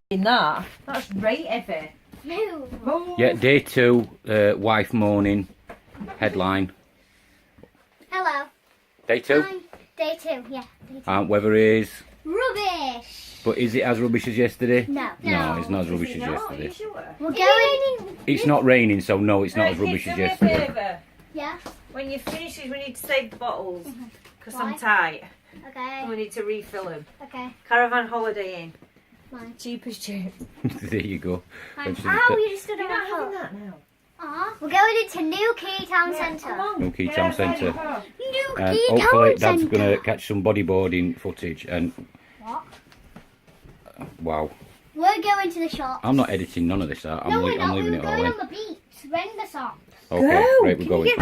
In that's right heavy. Move. Yeah, day 2, wife moaning, headline. Hello. Day 2? Day 2, yeah. Day 2. Weather is... Rubbish. But is it as rubbish as yesterday? No. No, it's not as rubbish as Are yesterday. you sure? We're going. It's not raining, so no, it's not as rubbish do as me a yesterday. favour. Yeah. When you finish, we need to save the bottles because Why? I'm tight. Okay. And we need to refill them. Okay. Caravan holiday in. Fine. Cheap as cheap. There you go. Fine. When Oh, you just stood You're on not my having foot. that now. We're going into Newquay Town Centre. Newquay Town Centre. And Newquay hopefully Town Dad's Centre. going to catch some bodyboarding footage and... What? Wow. We're going to the shop. I'm not editing none of this out. No, we're I'm not. leaving We're it all going in. on the beach. Ring the socks. Okay, Go. right, we're Can going. you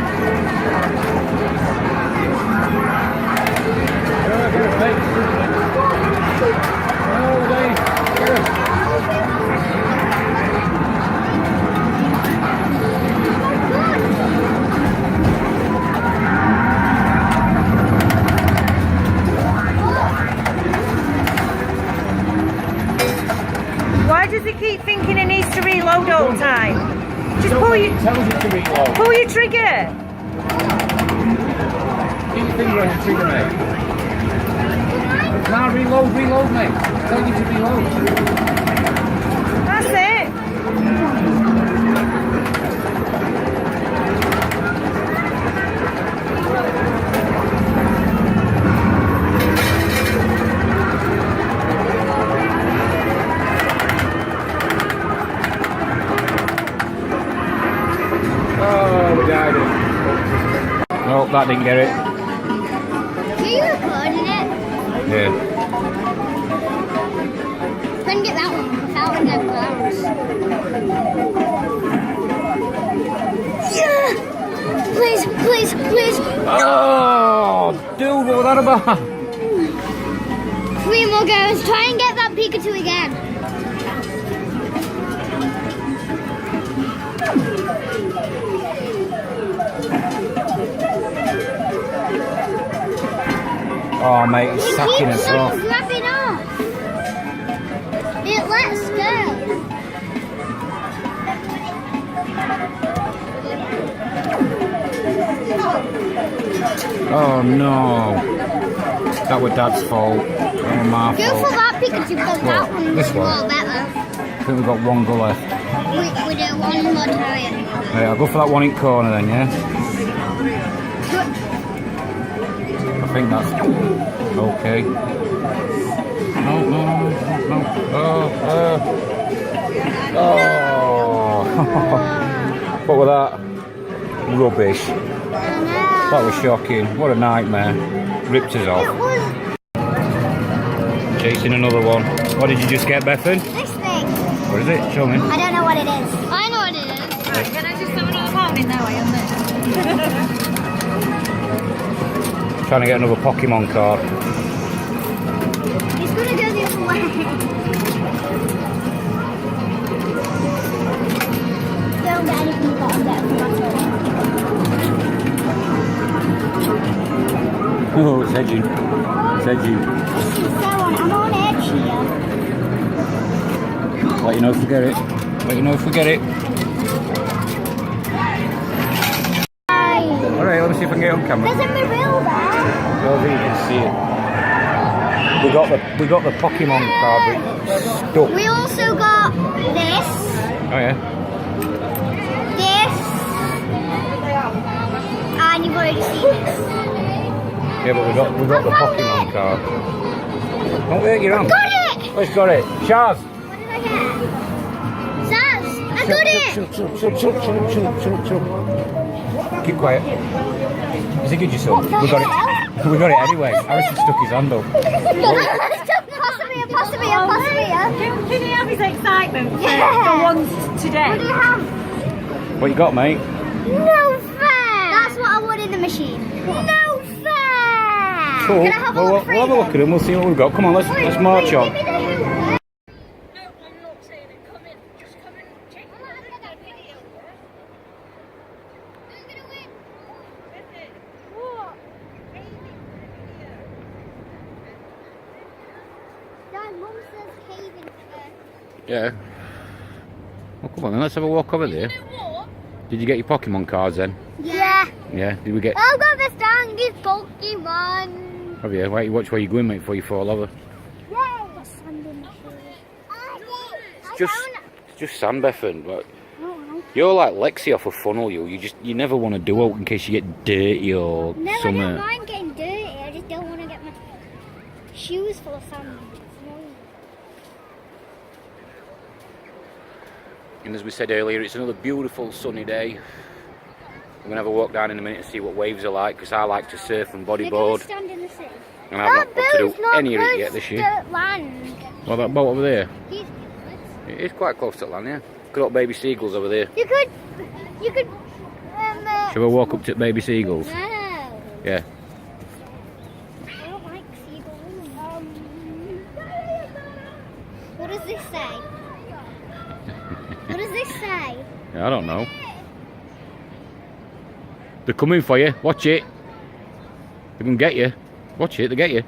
Why does he keep thinking he needs to reload all the time? Just pull your trigger. Keep your finger on the trigger, mate. Now reload, mate. Tell you to reload. That's it. Oh, we died. Nope, that didn't get it. Are you recording it? Yeah. Couldn't get that one without the gloves. Yeah! Please. Oh, dude, what was that about? 3 more goes. Try and get that Pikachu again. Oh, mate, it's sucking us off. Grabbing off. Let's go. Oh, no. That was Dad's fault. Oh, my Go fault. for that Pikachu because that one This was one? a lot better. I think we've got one go left. We do one more try. Right, I'll go for that one in corner then, yeah? I think that's okay. No. Oh. What was that? Rubbish. That was shocking. What a nightmare. Ripped us off. Chasing another one. What did you just get, Bethan? This thing. What is it? Show me. I don't know what it is. I know what it is. Right, can I just have another morning now? I am this. Trying to get another Pokemon card. It's gonna go the other way. Don't get anything you got to get from that. Oh, it's edging. It's edging. This is so I'm on edge here. Let you know if we get it. Let you know if we get it. Alright, let me see if I can get it on camera. There's a Maril there. So you can see it. We got the Pokemon card stuck. We also got this, Oh yeah. this, and you've already seen this. Yeah, but we got the I found Pokemon it. card. Don't hurt your hand. Got it! Oh, it's got it. Shaz! What did I get? Zaz, I got it! Shut. Keep quiet. Is it good, your son? What the We got hell? it. We got it anyway. Harrison stuck his hand up. Pass it here. Can he have his excitement for Yeah. once today? What do you have? What you got, mate? No fair! That's what I want in the machine. No fair! Cool. Can I have a We'll look for have a look at them. We'll see what we've got. Come on, let's march on. Give me the hoop. No, I'm not saying it. Come in. Just come and check. I'm gonna video. Who's gonna win? What? Dad, Mum says caving first. Yeah. Well, come on then, let's have a walk over there. You know what? Did you get your Pokemon cards then? Yeah. Yeah. Did we get? I've got the strongest Pokemon. Have you? Wait, watch where you're going, mate, before you fall over. Yay. It's just sand, Bethan. But you're like Lexi off a funnel. You never want to do out in case you get dirty or No, I something. don't mind getting dirty. I just don't want to get my shoes full of sand. And as we said earlier, it's another beautiful sunny day. I'm gonna have a walk down in a minute and see what waves are like, because I like to surf and bodyboard, Stand in the sea. and I've not got to do any of it yet this year. Land. Well, that boat over there, He's, it is quite close to land, yeah. Got baby seagulls over there. you could. Shall we walk up to baby seagulls? No. Yeah. I don't like seagulls. What does this say? What does this say? Yeah, I don't know. They're coming for you. Watch it. They're gonna get you. Watch it. They get you.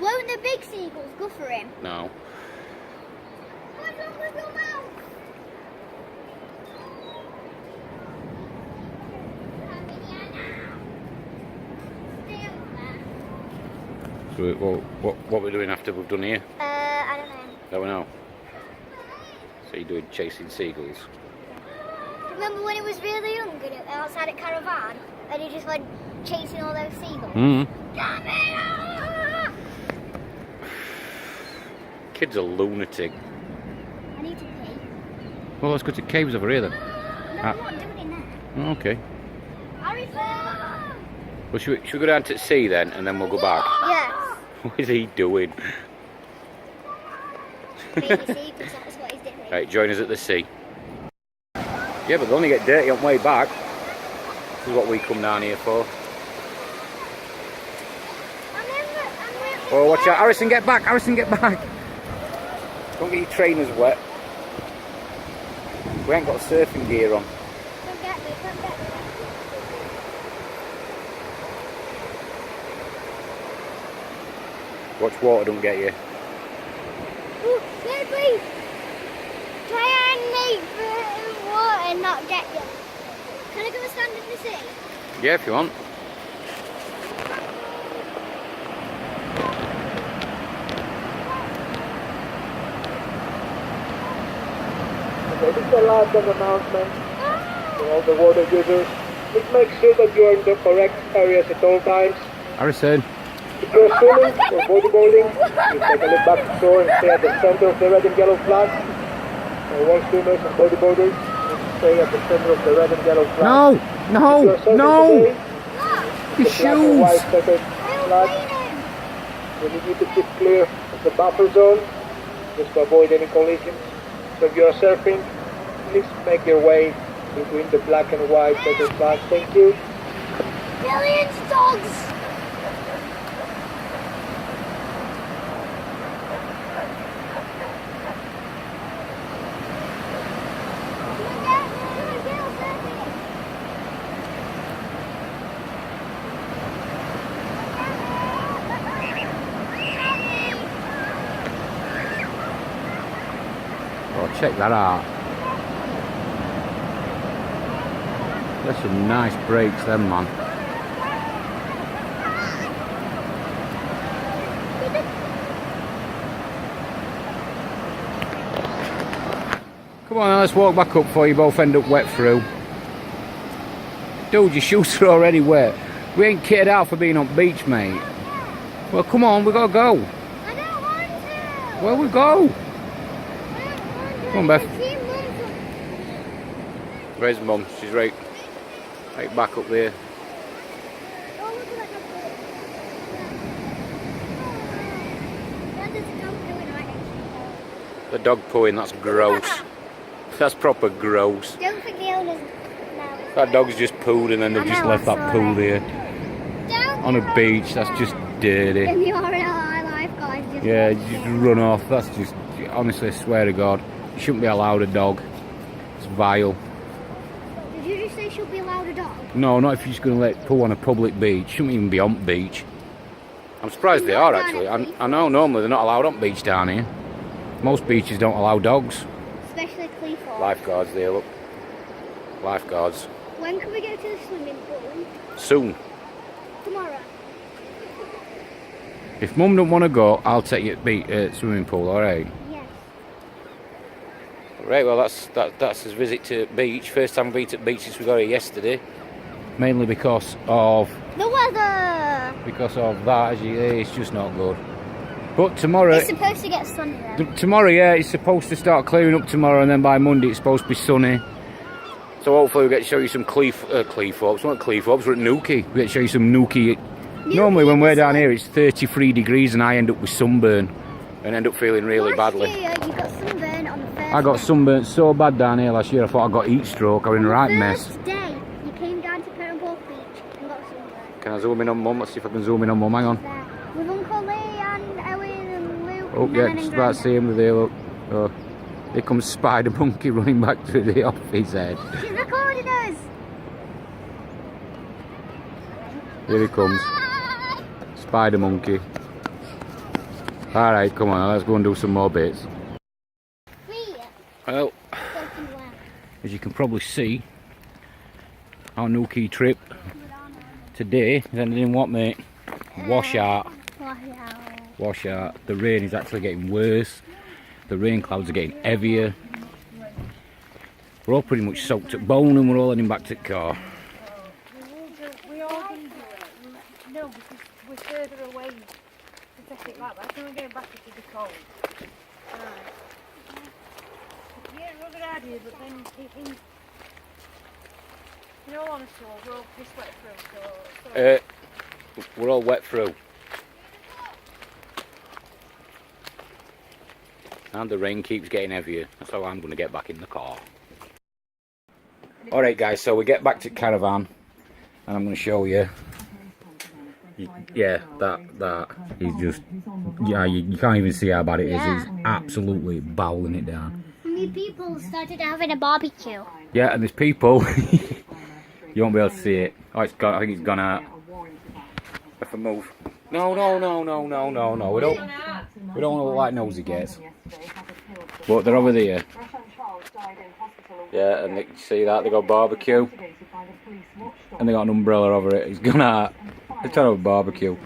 Won't the big seagulls go for him? No. What's wrong with your mouth? So what we're doing after we've done here? I don't know. Don't we know? So you're doing chasing seagulls. Remember when he was really young and outside at Caravan and he just went chasing all those seagulls? Mm. Come here! Kid's a lunatic. I need to pee. Well, let's go to caves over here then. No, Ah. I'm not doing it now. Oh, okay. Hurry, Well, should we go down to the sea then, and then we'll go back? Yes. What is he doing? Baby seagulls, that's what he's doing. Right, join us at the sea. Yeah, but they only get dirty on the way back. This is what we come down here for. Oh, watch out. Harrison, get back. Harrison, get back. Don't get your trainers wet. We ain't got surfing gear on. Come get me, come get me. Watch water don't get you. Ooh, please. Try and leave the water and not get you. Can I go and stand in the sea? Yeah, if you want. This is the last of the announcement to all the water users. Please make sure that you are in the correct areas at all times. Harrison. If you're swimming or bodyboarding, you take a look back to shore and stay at the center of the red and yellow flag. For all swimmers and bodyboarders, you stay at the center of the red and yellow flag. No, If you're surfing no. today, Your the black and white shoes. checkered flag. We need you to keep clear of the buffer zone just to avoid any collisions. So if you're surfing, please make your way between the black and white checkered flags. Thank you. Millions of dogs! Oh, check that out. There's some nice breaks then, man. Come on, let's walk back up before you both end up wet through. Dude, your shoes are already wet. We ain't kitted out for being on beach, mate. Well, come on, we gotta go. I don't want to! Where we go? Come on, Beth. Where's Mum? She's right back up there. The dog pooing, that's gross. That's proper gross. Don't think the owners know. That dog's just pooed and then they've just left that poo there. On a beach, that's just dirty. In the RLI lifeguard. Yeah, just run off. That's just, honestly, I swear to God, you shouldn't be allowed a dog. It's vile. Did you just they should be allowed a dog? No, not if you're just going to let poo on a public beach. Shouldn't even be on the beach. I'm surprised they are actually. I know normally they're not allowed on beach down here. Most beaches don't allow dogs. Especially Cleethorpes. Lifeguards there, look. Lifeguards. When can we go to the swimming pool? Soon. Tomorrow. If Mum don't want to go, I'll take you to swimming pool, alright? Yes. Right, well that's his visit to beach. First time we've been to beach since we got here yesterday. Mainly because of The weather! because of that, as you hear, it's just not good. But tomorrow, It's supposed to get sunny then. tomorrow, yeah, it's supposed to start clearing up tomorrow, and then by Monday it's supposed to be sunny. So hopefully we get to show you some Cleethorpes. Not Cleethorpes, we're at newquay. We get to show you some newquay. Normally when we're down here it's 33 degrees and I end up with sunburn and end up feeling really badly. Last year you got sunburn on the first I got sunburnt so bad down here last year I thought I got heat stroke. I was in a right mess. First day you came down to Perranporth Beach and got sunburn. Can I zoom in on Mum? Let's see if I can zoom in on Mum. Hang on. There. With Uncle Lee and Owen and Luke. Oh and yeah, Nan and just about to see him there. Look. Oh, here comes Spider Monkey running back through the office head. Grandma. She's recording us. Here he comes. Spider Monkey. Alright, come on, let's go and do some more bits. Well, as you can probably see, our newquay trip today is ending in what, mate? Wash out. Wash out. The rain is actually getting worse. The rain clouds are getting heavier. We're all pretty much soaked to bone and we're all heading back to the car. We all can do it. No, because we're further away to take it like that. So we're going back to the cold. Right. Yeah, not a good idea, but then in all honesty, we're all piss wet through, so We're all wet through. And the rain keeps getting heavier. That's how I'm going to get back in the car. Alright guys, so we get back to caravan. And I'm going to show you. Yeah, that is just... Yeah, you can't even see how bad it is. Yeah. It's absolutely bowling it down. How many people started having a barbecue? Yeah, and there's people... You won't be able to see it. Oh, it's gone. I think it's gone out. If I move. No. We don't want to look like nosy gets. But they're over there. Yeah, and you see that they got barbecue, and they got an umbrella over it. It's gone out. They're trying to have a barbecue.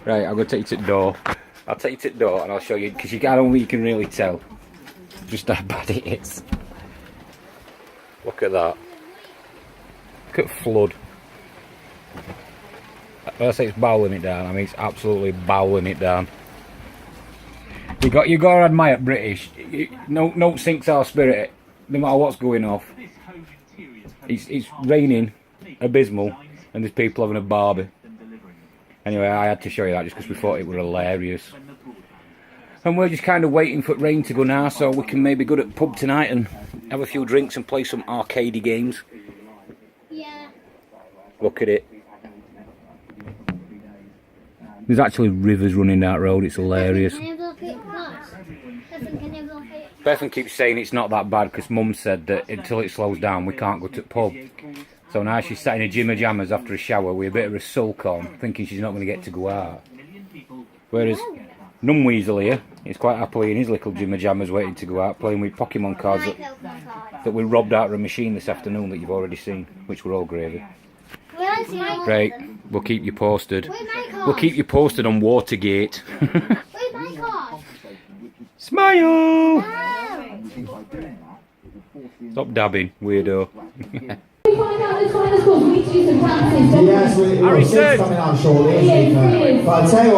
Right, I'm gonna take you to the door. I'll take you to the door and I'll show you because I don't think you can really tell just how bad it is. Look at that. Look at flood. When I say it's bowling it down, I mean it's absolutely bowling it down. You got to admire British. No sinks our spirit, no matter what's going off. It's raining, abysmal, and there's people having a barbie. Anyway, I had to show you that just because we thought it was hilarious. And we're just kind of waiting for rain to go now, so we can maybe go to the pub tonight and have a few drinks and play some arcadey games. Yeah. Look at it. There's actually rivers running that road, it's hilarious. Bethan keeps saying it's not that bad because Mum said that until it slows down we can't go to the pub. So now she's sat in her gym pajamas after a shower with a bit of a sulk on, thinking she's not going to get to go out. Whereas Numweasel here is quite happily in his little gym pajamas waiting to go out, playing with Pokemon cards that we robbed out of a machine this afternoon that you've already seen, which were all gravy. Right, we'll keep you posted. We'll keep you posted on Watergate. Where's my card? Smile! Stop dabbing, weirdo. Yes, we're coming out shortly. But I'll tell you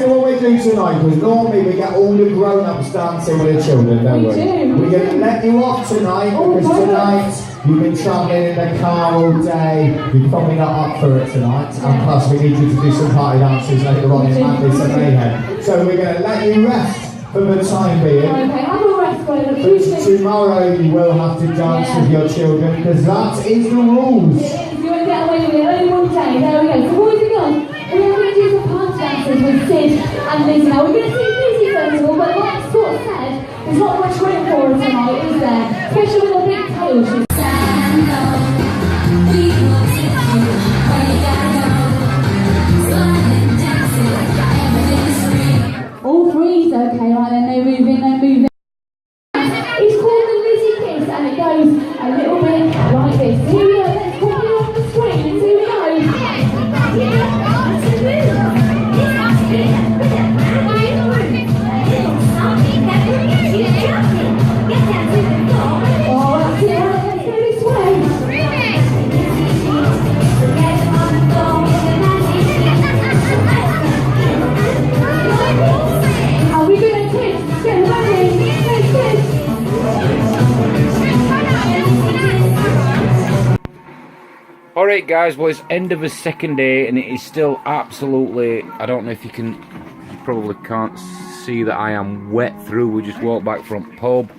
what we're doing tonight, because normally we get all the grown-ups dancing with the children, don't we? We're going to let you off tonight, because tonight you've been travelling in the car all day. You're probably not up for it tonight, and plus we need you to do some party dances later on in Madness and Mayhem. So we're going to let you rest for the time being. Okay, I will rest for it. But tomorrow you will have to dance with your children, because that is the rules. If you want to get away with it, only one day. There we go. So boys and girls, we're going to do some party dances with Sid and Liz now. We're going to see music first of all, but like I sort of said, there's not much room for us tonight, is there? Especially with a big tail. Stand up. Alright guys, well it's end of the second day and it is still absolutely, I don't know if you probably can't see that I am wet through. We just walked back from pub.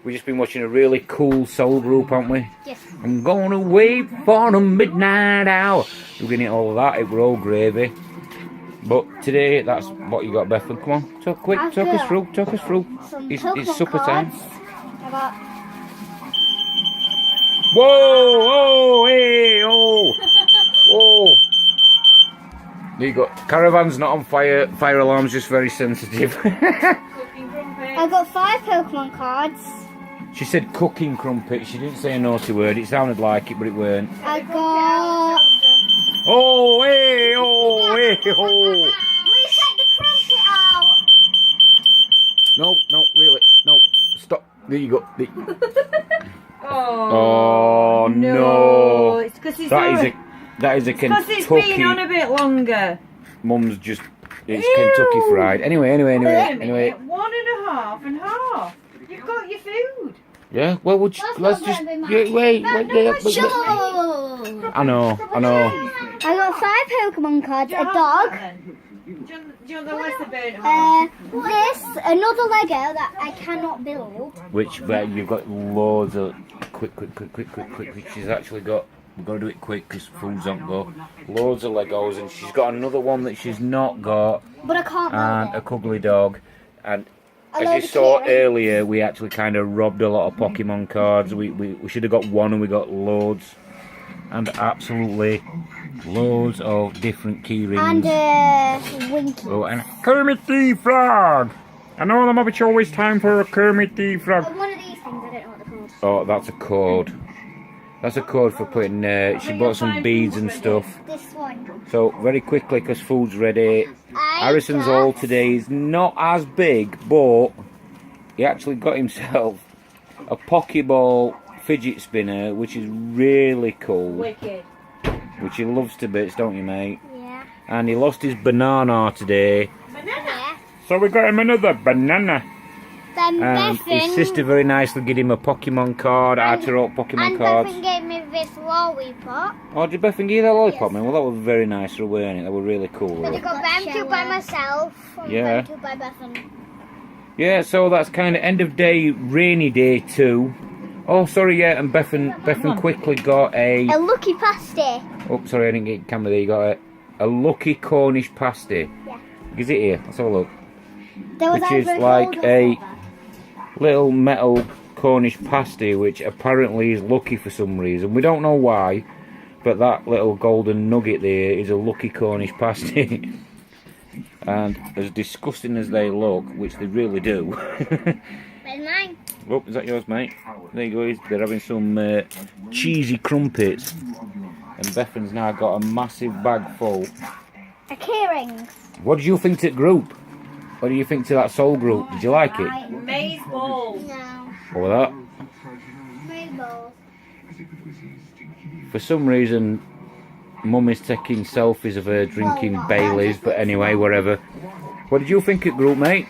We've just been watching a really cool soul group, haven't we? Yes. I'm gonna wait for the midnight hour. We're getting all of that, it were all gravy. But today, that's what you got, Bethan. Come on, talk us through. It's supper time. I got Whoa, oh, hey, oh, oh. There you go. Caravan's not on fire. Fire alarm's just very sensitive. I got 5 Pokemon cards. She said cooking crumpet. She didn't say a naughty word. It sounded like it, but it weren't. I got. Oh, hey, oh, hey, oh. We take the crumpet out. No, really, no. Stop. There you go. Oh, no. It's because it's That is a because it's Kentucky. been on a bit longer. Mum's just. It's Ew. Kentucky fried. Anyway. Wait a minute, 1.5 and half. You've got your food. Yeah. Well, let's just. Yeah, wait. I know. I got 5 Pokemon cards, a dog, Do you want the lesser burnt this, another Lego that I cannot build. Which you've got loads of quick. Which she's actually got. We've got to do it quick because food's on go. Loads of Legos, and she's got another one that she's not got. But I can't build And it. a cuddly dog. And as you saw earlier, we actually kind of robbed a lot of Pokemon cards. We should have got one, and we got loads. And absolutely loads of different key rings. And Winky. Oh, and Kermit the Frog! I know there might be always time for a Kermit the Frog. One of these things, I don't know what they're called. Oh, that's a code. That's a code for putting, she bought some beads and stuff. This one. So, very quickly, because food's ready. Harrison's haul today is not as big, but he actually got himself a Pokeball fidget spinner, which is really cool. Wicked. Which he loves to bits, don't you, mate? Yeah. And he lost his banana today. Yeah. So we got him another banana. Then And his Bethan. sister very nicely gave him a Pokemon card, Arturo Pokemon And cards. Bethan gave me this lollipop. Oh, did Bethan give you that lollipop, Yes. man? Well, that was very nice, weren't it? That were really cool. Then I Really. got Bamcube by myself. And Yeah. Bamcube by Bethan. Yeah, so that's kind of end of day, rainy day too. Oh, sorry, yeah, and Bethan quickly got A lucky pasty. Oh, sorry, I didn't get camera there. You got a lucky Cornish pasty. Yeah. Is it here? Let's have a look. There was Which is either like gold or a silver. little metal Cornish pasty, which apparently is lucky for some reason. We don't know why, but that little golden nugget there is a lucky Cornish pasty. And as disgusting as they look, which they really do. Where's mine? Oh, is that yours, mate? There you go. They're having some cheesy crumpets. And Bethan's now got a massive bag full. A key rings. What did you think to the group? What do you think to that soul group? Did you like it? Maze balls. No. What was that? Rainbows. For some reason, Mum is taking selfies of her drinking Baileys, but anyway, whatever. What did you think of the group, mate?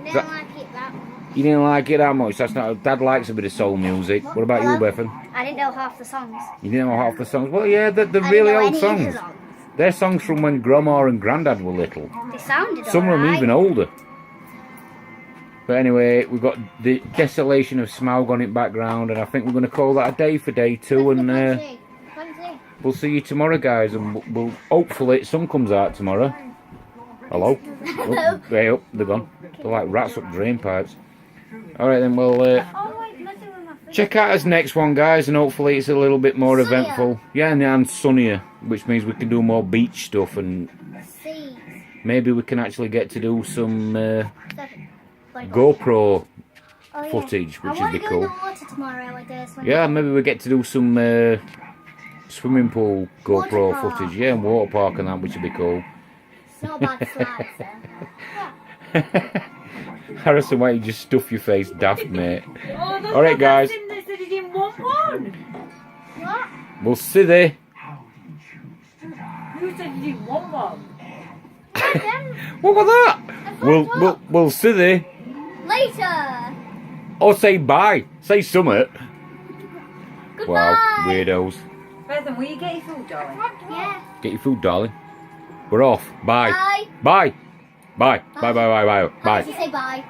Didn't like it that much. You didn't like it that much? That's not. Dad likes a bit of soul music. What about you, Bethan? I didn't know half the songs. You didn't know half the songs? Well, yeah, they're I didn't really know old any of songs. the songs. They're songs from when Grandma and Grandad were little. They sounded Some of them alright. even older. But anyway, we've got the Desolation of Smaug on it background, and I think we're going to call that a day for day 2, and we'll see you tomorrow, guys, and we'll hopefully the sun comes out tomorrow. Hello? Oh, way up, they're gone. They're like rats up drain pipes. Alright then, we'll check out this next one, guys, and hopefully it's a little bit more Sunnier. eventful. Yeah, and sunnier, which means we can do more beach stuff, and Seas. maybe we can actually get to do some Like- GoPro Oh, yeah. footage, which I would be want to go cool. in the water tomorrow. Like this. Yeah, maybe we get to do some swimming pool GoPro Water park. footage. Yeah, and water park and that, which would be cool. It's not bad slides then. Harrison, why don't you just stuff your face daft, mate? Oh, there's Alright, no guys. gas in there, said he didn't want one. What? We'll see there. You said you didn't want one. What was that? We'll see there. Later. Or say bye. Say summit. Goodbye. Wow, weirdos. Bethan, will you get your food, darling? Yeah. Get your food, darling. We're off. Bye. Bye. Bye. Bye. Bye. Bye. Bye. Bye. Bye. Say bye.